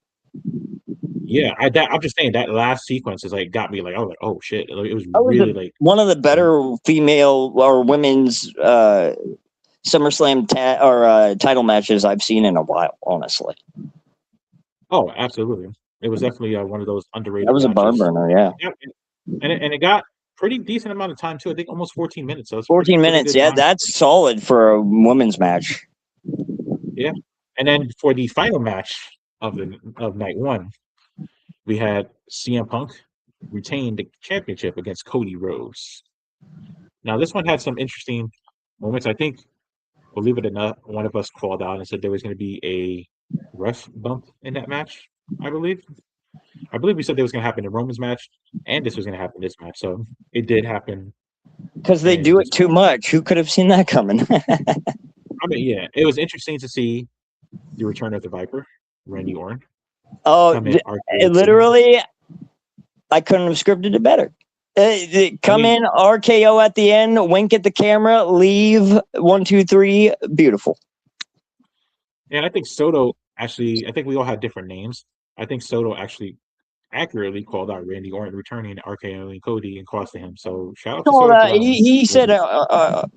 Yeah, I'm just saying that last sequence is like got me like I was like, oh shit! It was That was really like one of the better female or women's SummerSlam title matches I've seen in a while, honestly. oh, absolutely. It was definitely one of those That underrated was a barn matches. burner, yeah. Yeah, and it got pretty decent amount of time too. I think almost 14 minutes. So it's 14 pretty minutes, good yeah, time. that's solid for a women's match. Yeah, and then for the final match of night one, we had CM Punk retain the championship against Cody Rhodes. Now this one had some interesting moments. I think, believe it or not, one of us called out and said there was going to be a ref bump in that match. I believe we said there was going to happen in Roman's match, and this was going to happen in this match. So it did happen. Because they do it too much. Who could have seen that coming? I mean, yeah, it was interesting to see the return of the Viper, Randy Orton. Oh, literally, I couldn't have scripted it better. Come in, RKO at the end, wink at the camera, leave, 1, 2, 3, beautiful. And I think Soto actually, I think we all had different names. I think Soto actually accurately called out Randy Orton returning RKO and Cody and costing him. So shout out to Soto for that one. He said,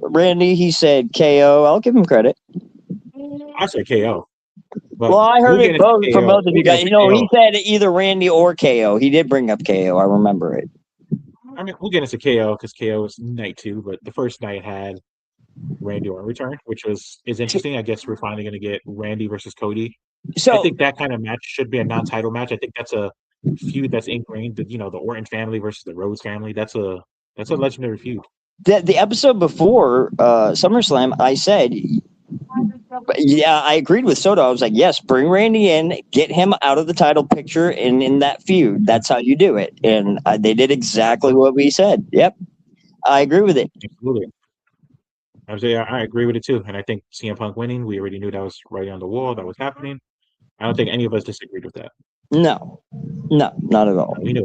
Randy, he said KO. I'll give him credit. I said KO. Well, I heard it both from both of you guys. He said either Randy or KO. He did bring up KO. I remember it. I mean, we'll get into KO because KO was night 2, but the first night had Randy Orton return, which is interesting. I guess we're finally going to get Randy versus Cody. So I think that kind of match should be a non-title match. I think that's a feud that's ingrained. The Orton family versus the Rhodes family. That's a legendary feud. The episode before SummerSlam, I said, yeah, I agreed with Soto. I was like, yes, bring Randy in, get him out of the title picture, and in that feud, that's how you do it. And they did exactly what we said. Yep, I agree with it. Absolutely. I agree with it too. And I think CM Punk winning, we already knew that was right on the wall. That was happening. I don't think any of us disagreed with that. No, not at all. We knew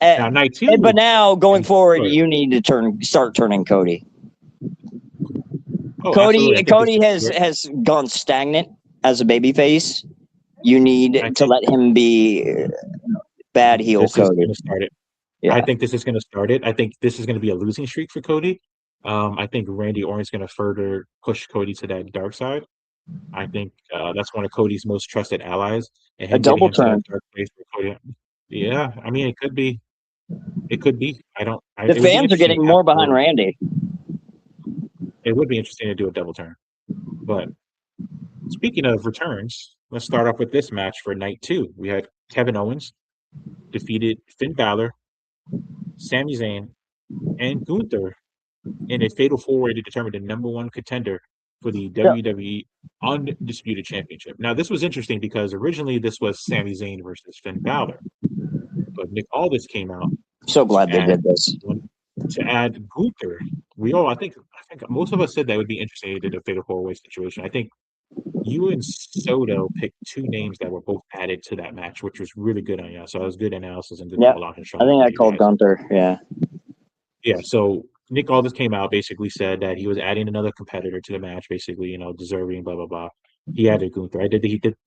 it. Now, night 2. But now going forward, you need to start turning Cody. Oh, absolutely. I think this Cody is has gone stagnant as a babyface. You I need to think let him be bad heel this is Cody. going to start it. I Yeah, think this is going to start it. I think this is going to be a losing streak for Cody. I think Randy Orton's going to further push Cody to that dark side. I think that's one of Cody's most trusted allies, and a him getting double into that turn. dark place for Cody. Yeah, I mean, it could be. It could be. I don't. The It would be fans are interesting getting to have more behind both. Randy. It would be interesting to do a double turn. But speaking of returns, let's start off with this match for night two. We had Kevin Owens defeated Finn Balor, Sami Zayn, and Gunther in a fatal four-way to determine the number one contender for the Yeah, WWE Undisputed Championship. Now, this was interesting because originally this was Sami Zayn versus Finn Balor, but Nick Aldis came out so to glad they add did this. Gunther. I think most of us said that would be interesting. They did a fatal four-way situation. I think you and Soto picked two names that were both added to that match, which was really good on you. So it was good analysis and good Yep, call out and I showing think for I you called guys. Gunther. Yeah, Yeah, so Nick Aldis came out, basically said that he was adding another competitor to the match, basically, deserving, blah blah blah. He added Gunther.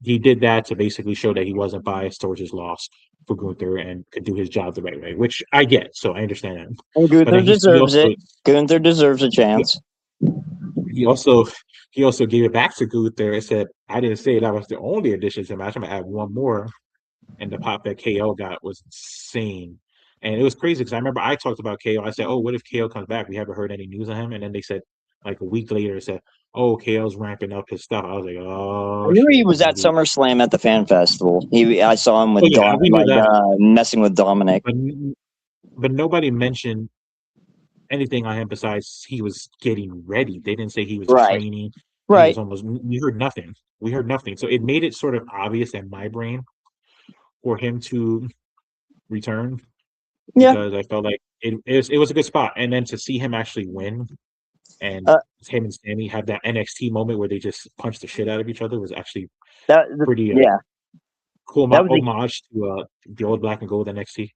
He did that to basically show that he wasn't biased towards his loss for Gunther and could do his job the right way, which I get, so I understand that. and But Gunther then he deserves also it. Gunther deserves a he, chance. he also he also gave it back to Gunther and said, "I didn't say that was the only addition to the match. I'm gonna add one more." And the pop that KO got was insane. And it was crazy because I remember I talked about KO. I said, "Oh, what if KO comes back? We haven't heard any news of him." And then they said, like a week later, said, "Oh, KO's ramping up his stuff." I was like, I "Oh knew he shit, was at maybe." SummerSlam at the fan festival. I saw him Oh with yeah, we knew that, messing with Dominic. but nobody mentioned anything on him besides he was getting ready. They didn't say he was Right, training. He was right. almost. We heard nothing. We heard nothing. So it made it sort of obvious in my brain for him to return Yeah. because I felt like it was a good spot. And then to see him actually win and Uh, him and Sammy have that NXT moment where they just punched the shit out of each other was actually pretty yeah, cool that was a homage to the old black and gold NXT.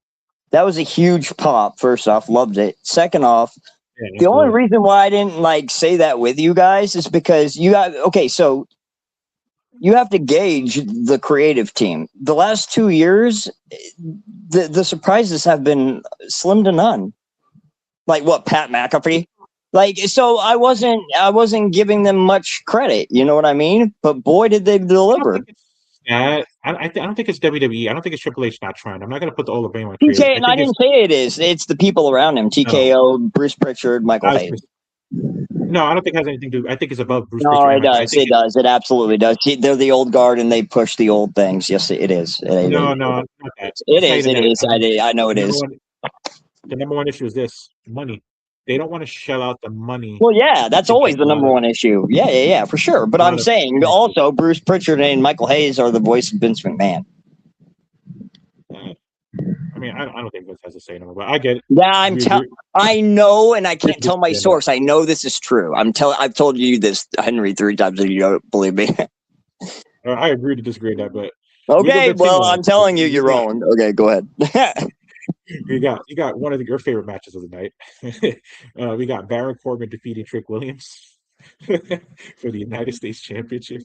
that was a huge pop. First off, loved it. Second off, Yeah, the only absolutely. reason why I didn't like say that with you guys is because you got okay. So you have to gauge the creative team. The last 2 years, the surprises have been slim to none. Like what, Pat McAfee? Like, so I wasn't giving them much credit. You know what I mean? But boy, did they I don't deliver. think it's that. I don't think it's WWE. I don't think it's Triple H not trying. I'm not going to put all the blame on creative. TK, I and I think it's didn't say it is. It's the people around him. no. TKO, Bruce Pritchard, Michael I was Hayes. no, I don't think it has anything to do. I think it's above Bruce No, Pritchard it and Michael. I does. think It does. It absolutely does. They're the old guard, and they push the old things. Yes, it is. no, not that. It It's not is. even It that. is. I know The it number is. one, the number one issue is this money. They don't want to shell out the money Well, yeah, that's to get always the a lot number of one issue. Yeah, for sure. But a I'm lot of saying appearances. also Bruce Pritchard and Michael Hayes are the voice of Vince McMahon. Uh, I mean, I don't think Vince has to say anymore, but I get it. Yeah, You're I know, and I can't tell my disagreeing, but source. I know this is true. I've told you this, Henry, 3 times, and you don't believe me. I agree to disagree with that. But we go Okay, well, continue on. I'm telling you, You you're got wrong. Okay, go ahead. you got one of your favorite matches of the night. We got Baron Corbin defeating Trick Williams for the United States Championship.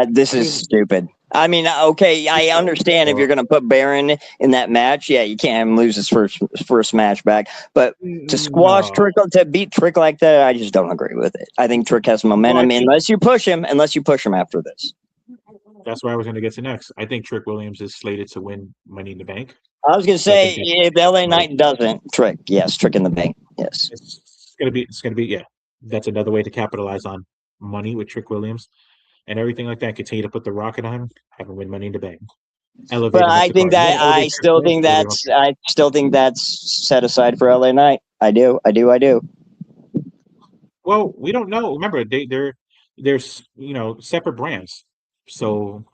This I is mean, stupid. I mean, okay, I understand if you're going to put Baron in that match. Yeah, you can't have him lose his first match back. But to squash no. Trick, to beat Trick like that, I just don't agree with it. I think Trick has Well, I momentum think unless you push him. Unless you push him after this. that's where I was going to get to next. I think Trick Williams is slated to win Money in the Bank. I was going to So I think say they if LA Knight doesn't Trick, yes, Trick in the bank, yes. it's gonna be yeah. That's another way to capitalize on money with Trick Williams and everything like that. Continue to put the rocket on him, have him win Money in the Bank, But elevate him up I the think card. You want that to elevate Trick Williams, elevate him up. I still think that's set aside for LA Knight. I do. Well, we don't know. Remember, there's separate brands. So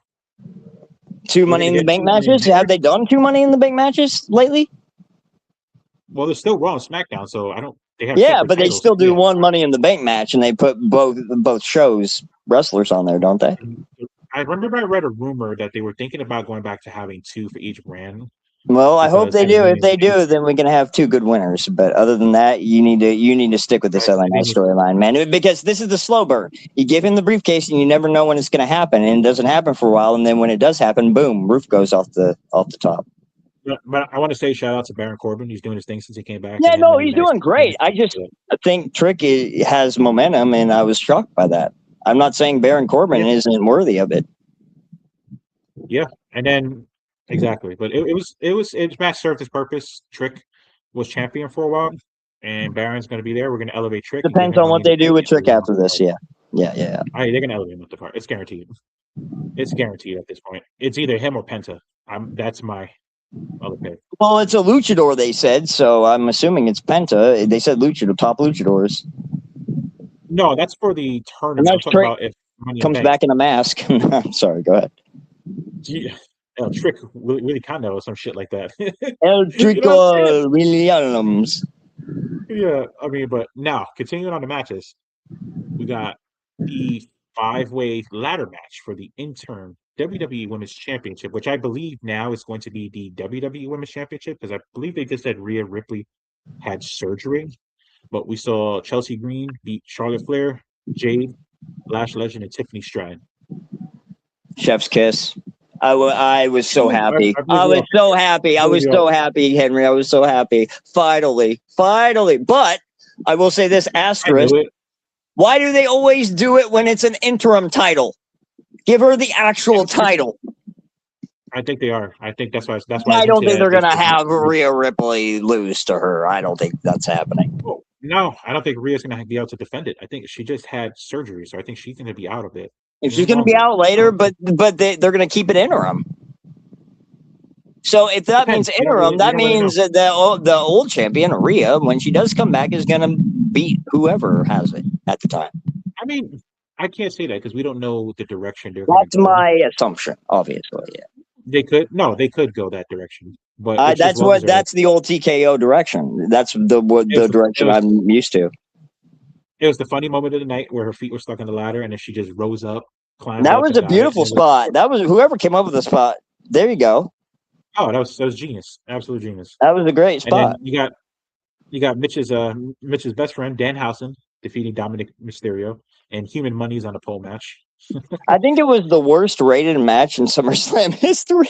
Two we're Money gonna in the get Bank two men matches. Have there. they done two Money in the Bank matches lately? Well, they're still Raw and SmackDown, so I don't. They have Yeah, separate but they titles. still do Yeah. one Money in the Bank match, and they put both shows wrestlers on there, don't they? I remember I read a rumor that they were thinking about going back to having two for each brand. Well, I hope because they having do. If women they do, then we're gonna have two good winners. But other than that, you need to stick with this LA Knight storyline, man, because this is the slow burn. You give him the briefcase, and you never know when it's gonna happen, and it doesn't happen for a while, and then when it does happen, boom, roof goes off the top. But I want to say shout out to Baron Corbin. He's doing his thing since he came back. Yeah, And him no, winning he's the doing next great. I think Trick has momentum, and I was shocked by that. I'm not saying Baron Corbin isn't worthy of it. Yeah, and then exactly, but it match served its purpose. Trick was champion for a while, and Baron's going to be there. We're going to elevate Trick and give Depends him on money what in the they do bank. with Trick after this. Yeah. They're going to elevate him with the card. It's guaranteed. It's guaranteed at this point. It's either him or Penta. That's my other pick. Well, it's a luchador, they said, so I'm assuming it's Penta. They said luchador, top luchadors. No, that's for the tournament. Unless I'm talking Trick about if money in comes the bank. back in a mask. I'm sorry, go ahead. Yeah. Trick really kind of or some shit like that. El Trico Williams. Yeah, I mean, but now continuing on the matches, we got the 5-way ladder match for the interim WWE Women's Championship, which I believe now is going to be the WWE Women's Championship because I believe they just said Rhea Ripley had surgery. But we saw Chelsea Green beat Charlotte Flair, Jade, Lash Legend, and Tiffany Stratton. Chef's kiss. I was so happy. I was so happy. I was so happy, Henry. I was so happy. Finally. But I will say this asterisk. Why do they always do it when it's an interim title? Give her the actual title. I think they are. I think that's why. I don't think they're going to have Rhea Ripley lose to her. I don't think that's happening. Oh, no, I don't think Rhea's going to be able to defend it. I think she just had surgery, so I think she's going to be out of it. If she's going to be out later, but they're going to keep it interim. So if that means interim, that means that the old champion, Rhea, when she does come back, is going to beat whoever has it at the time. I mean, I can't say that because we don't know the direction they're going to go. That's my assumption, obviously. Yeah. They could go that direction, but that's the old TKO direction. That's the direction I'm used to. It was the funny moment of the night where her feet were stuck on the ladder, and then she just rose up, climbed. That was a beautiful spot. That was whoever came up with the spot. There you go. Oh, that was genius, absolute genius. That was a great spot. And then you got Mitch's best friend Danhausen defeating Dominic Mysterio, and Human Money's on a pole match. I think it was the worst rated match in SummerSlam history.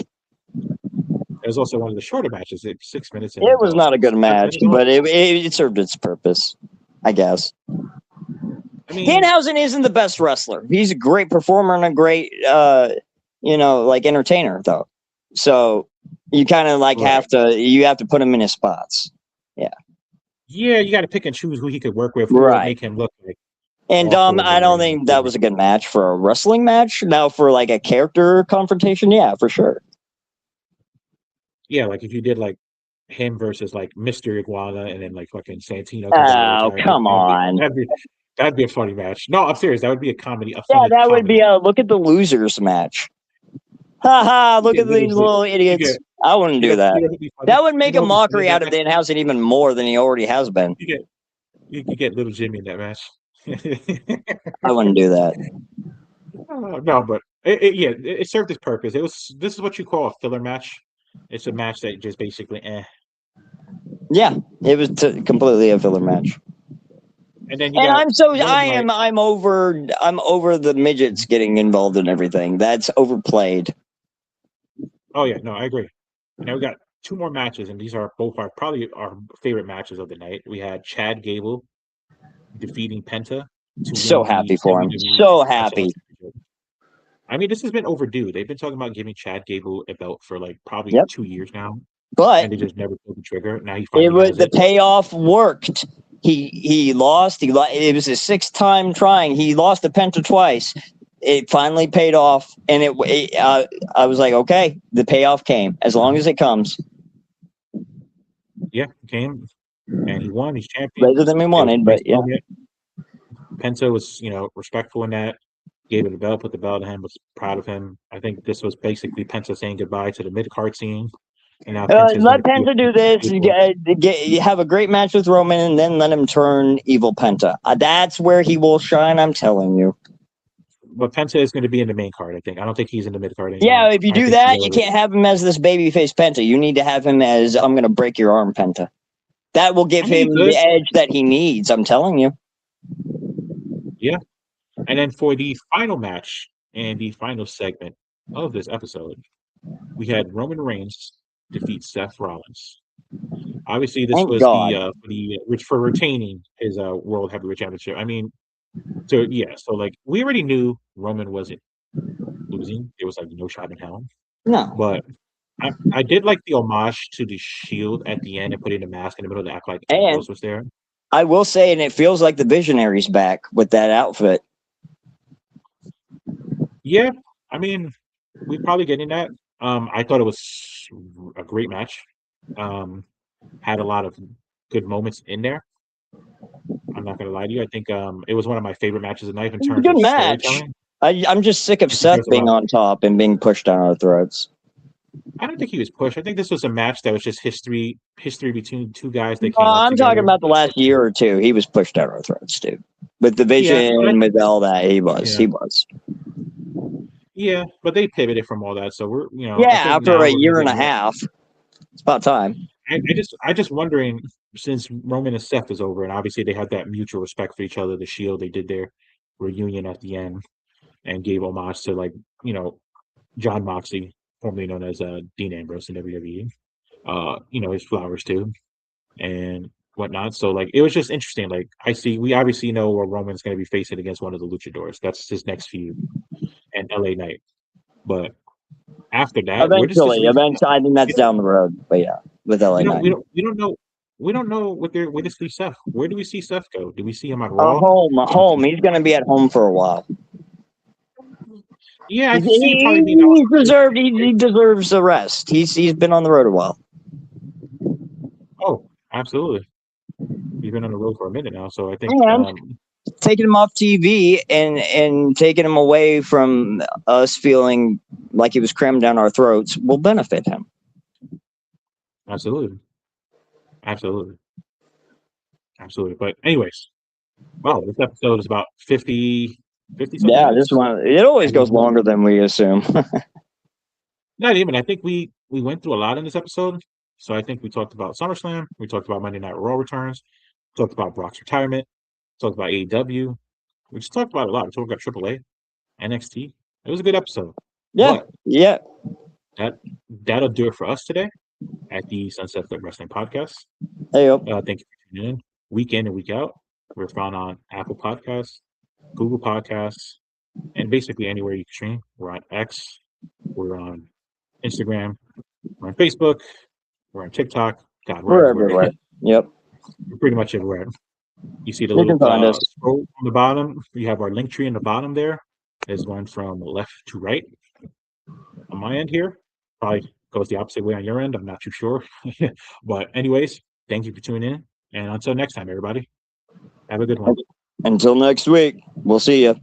It was also one of the shorter matches, 6 minutes. It was not a good match, but it served its purpose, I guess. I mean, Danhausen isn't the best wrestler. He's a great performer and a great, entertainer, though. So you kind of have to put him in his spots. Yeah. Yeah, you got to pick and choose who he could work with, right? Make him look like. And I don't think that was a good match for a wrestling match. Now for a character confrontation, yeah, for sure. Yeah, if you did him versus Mr. Iguana and then fucking Santino. Oh, come on. That'd be a funny match. No, I'm serious. That would be a comedy. That would be a look at the losers match. Ha! Look at these little idiots. I wouldn't do that. That would make a mockery out of Danhausen even more than he already has been. You could get Little Jimmy in that match. I wouldn't do that. No, but it served its purpose. This is what you call a filler match. It's a match that just basically Yeah, it was completely a filler match. And then I'm over the midgets getting involved in everything. That's overplayed. Oh yeah, no, I agree. Now we got 2 more matches, and these are both probably our favorite matches of the night. We had Chad Gable defeating Penta. So happy for him. So happy. I mean, this has been overdue. They've been talking about giving Chad Gable a belt for probably 2 years now. But and they just never pulled the trigger. Now he finally the payoff worked. He lost. It was his 6th time trying. He lost to Penta twice. It finally paid off, and I was like, okay, the payoff came. As long as it comes. Yeah, it came, and he won. He's champion. Later than we wanted, but yeah. Penta was, respectful in that. Gave it the belt, put the belt in him. Was proud of him. I think this was basically Penta saying goodbye to the mid-card scene. And now let Penta do this. Have a great match with Roman, and then let him turn evil Penta. That's where he will shine. I'm telling you. but Penta is going to be in the main card. I think. I don't think he's in the mid card Yeah, anymore. if you I do think that, you can't have him as this babyface Penta. You need to have him as I'm going to break your arm Penta. That will give I mean, he him could. the edge that he needs. I'm telling you. Yeah. And then for the final match and the final segment of this episode, we had Roman Reigns defeat Seth Rollins. Obviously, this Thank was God. which for retaining his World Heavyweight Championship. I mean, so yeah, so like we already knew Roman wasn't losing. There was like no shot in hell. No. But I did like the homage to the Shield at the end and putting the mask in the middle to act like And Ambrose was there. I will say, and it feels like the Visionary's back with that outfit. Yeah, I mean, we're probably getting that. I thought it was a great match. Had a lot of good moments in there. I'm not gonna lie to you. I think it was one of my favorite matches of the night in It was a terms good of match. storytelling. I'm just sick of I think Seth there's a being lot. on top and being pushed down our throats. I don't think he was pushed. I think this was a match that was just history between two guys that No, came up I'm talking together. about the last year or two. He was pushed down our throats, dude. With the Yeah, but I vision, think with all that, he was. yeah, He was. yeah, but they pivoted from all that. So Yeah, I think after now a we're gonna year get and a more. half, it's about time. I just wondering since Roman and Seth is over, and obviously they had that mutual respect for each other. The Shield, they did their reunion at the end and gave homage to like John Moxley, formerly known as Dean Ambrose in WWE. His flowers too and whatnot. So like it was just interesting. Like we obviously know where Roman's going to be facing against one of the Luchadors. That's his next feud and LA Knight. But after that, where does this Eventually, leave? I think We that's don't down the road. But yeah, with LA Knight. we don't know where this leaves Seth. Where do we see Seth go? Do we see him on A Raw? home, a Do we home. see- He's going to be at home for a while. Yeah, I He's, can see him probably being out. he's deserved. He deserves a rest. He's been on the road a while. Oh, absolutely. He's been on the road for a minute now, so I think And taking him off TV and taking him away from us feeling like he was crammed down our throats will benefit him. absolutely, absolutely, absolutely. But anyways, wow, this episode is about 50 something Yeah, this minutes. one it always And we goes longer than we assume. not even. I think we went through a lot in this episode. So I think we talked about SummerSlam. We talked about Monday Night Raw returns. Talked about Brock's retirement. Talked about AEW. We just talked about a lot. We talked about AAA, NXT. It was a good episode. Yeah, But yeah. that'll do it for us today at the Sunset Flip Wrestling Podcast. There you go. Thank you for tuning in and week out. We're found on Apple Podcasts, Google Podcasts, and basically anywhere you can stream. We're on X. We're on Instagram. We're on Facebook. We're on TikTok. God, we're We're everywhere. everywhere. Yep. We're pretty much everywhere. You see the You little can find us. scroll on the bottom. You have our link tree in the bottom there. There's one from left to right. On my end here, probably goes the opposite way on your end. I'm not too sure. But anyways, thank you for tuning in. And until next time, everybody, have a good one. Until next week, we'll see you.